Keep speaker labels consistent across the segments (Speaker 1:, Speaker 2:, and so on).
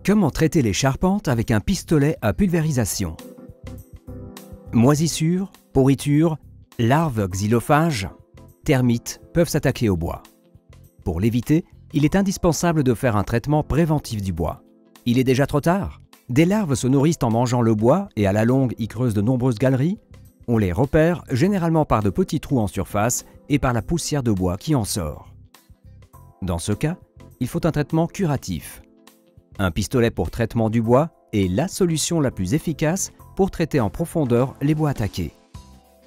Speaker 1: Comment traiter les charpentes avec un pistolet à pulvérisation? Moisissures, pourritures, larves xylophages, termites peuvent s'attaquer au bois. Pour l'éviter, il est indispensable de faire un traitement préventif du bois. Il est déjà trop tard. Des larves se nourrissent en mangeant le bois et à la longue y creusent de nombreuses galeries. On les repère généralement par de petits trous en surface et par la poussière de bois qui en sort. Dans ce cas, il faut un traitement curatif. Un pistolet pour traitement du bois est la solution la plus efficace pour traiter en profondeur les bois attaqués.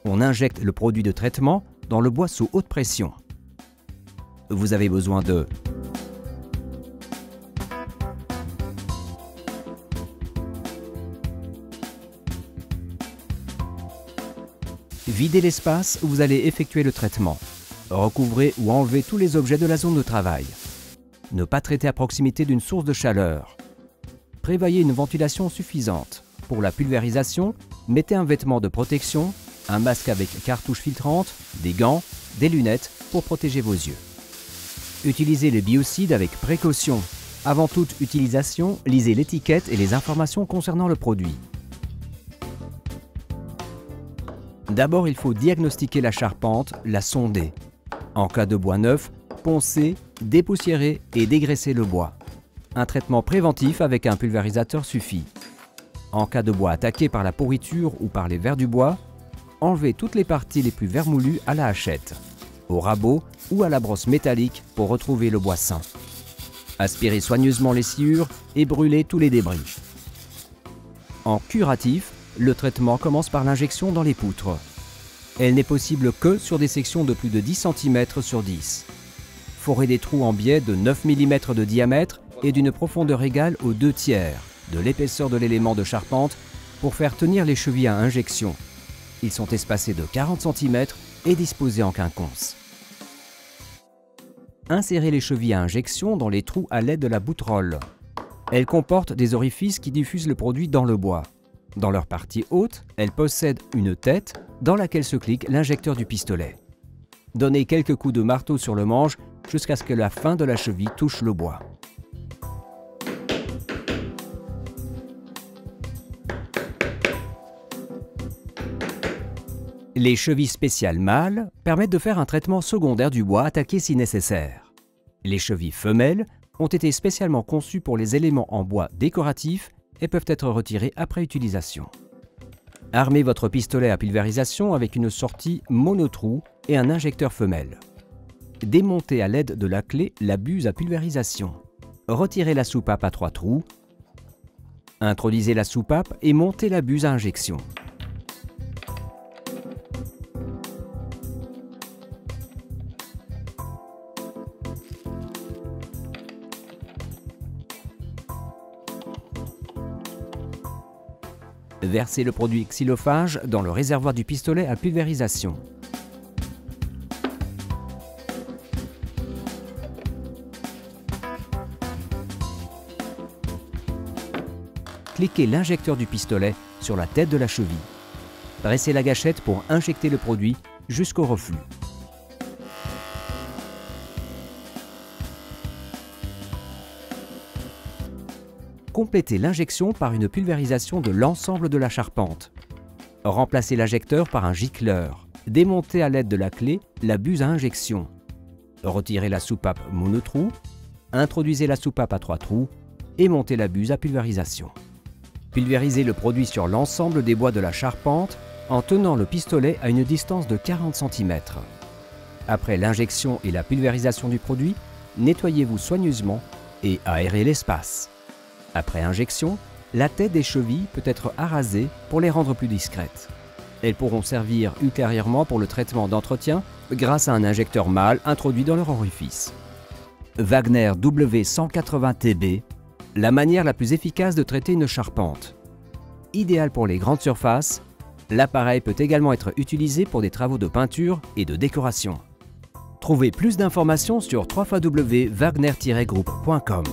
Speaker 1: On injecte le produit de traitement dans le bois sous haute pression. Vous avez besoin de vider l'espace où vous allez effectuer le traitement. Recouvrez ou enlevez tous les objets de la zone de travail. Ne pas traiter à proximité d'une source de chaleur. Prévoyez une ventilation suffisante. Pour la pulvérisation, mettez un vêtement de protection, un masque avec cartouche filtrante, des gants, des lunettes pour protéger vos yeux. Utilisez les biocides avec précaution. Avant toute utilisation, lisez l'étiquette et les informations concernant le produit. D'abord, il faut diagnostiquer la charpente, la sonder. En cas de bois neuf, poncer, dépoussiérer et dégraisser le bois. Un traitement préventif avec un pulvérisateur suffit. En cas de bois attaqué par la pourriture ou par les vers du bois, enlevez toutes les parties les plus vermoulues à la hachette, au rabot ou à la brosse métallique pour retrouver le bois sain. Aspirez soigneusement les sciures et brûlez tous les débris. En curatif, le traitement commence par l'injection dans les poutres. Elle n'est possible que sur des sections de plus de 10 cm sur 10. Forez des trous en biais de 9 mm de diamètre et d'une profondeur égale aux 2/3 de l'épaisseur de l'élément de charpente pour faire tenir les chevilles à injection. Ils sont espacés de 40 cm et disposés en quinconce. Insérez les chevilles à injection dans les trous à l'aide de la boutterolle. Elles comportent des orifices qui diffusent le produit dans le bois. Dans leur partie haute, elles possèdent une tête dans laquelle se clique l'injecteur du pistolet. Donnez quelques coups de marteau sur le manche jusqu'à ce que la fin de la cheville touche le bois. Les chevilles spéciales mâles permettent de faire un traitement secondaire du bois attaqué si nécessaire. Les chevilles femelles ont été spécialement conçues pour les éléments en bois décoratifs et peuvent être retirées après utilisation. Armez votre pistolet à pulvérisation avec une sortie monotrou et un injecteur femelle. Démontez à l'aide de la clé la buse à pulvérisation. Retirez la soupape à 3 trous. Introduisez la soupape et montez la buse à injection. Versez le produit xylophage dans le réservoir du pistolet à pulvérisation. Cliquez l'injecteur du pistolet sur la tête de la cheville. Dressez la gâchette pour injecter le produit jusqu'au reflux. Complétez l'injection par une pulvérisation de l'ensemble de la charpente. Remplacez l'injecteur par un gicleur. Démontez à l'aide de la clé la buse à injection. Retirez la soupape monotrou. Introduisez la soupape à 3 trous et montez la buse à pulvérisation. Pulvérisez le produit sur l'ensemble des bois de la charpente en tenant le pistolet à une distance de 40 cm. Après l'injection et la pulvérisation du produit, nettoyez-vous soigneusement et aérez l'espace. Après injection, la tête des chevilles peut être arasée pour les rendre plus discrètes. Elles pourront servir ultérieurement pour le traitement d'entretien grâce à un injecteur mâle introduit dans leur orifice. Wagner W180TB, la manière la plus efficace de traiter une charpente. Idéal pour les grandes surfaces, l'appareil peut également être utilisé pour des travaux de peinture et de décoration. Trouvez plus d'informations sur www.wagner-group.com.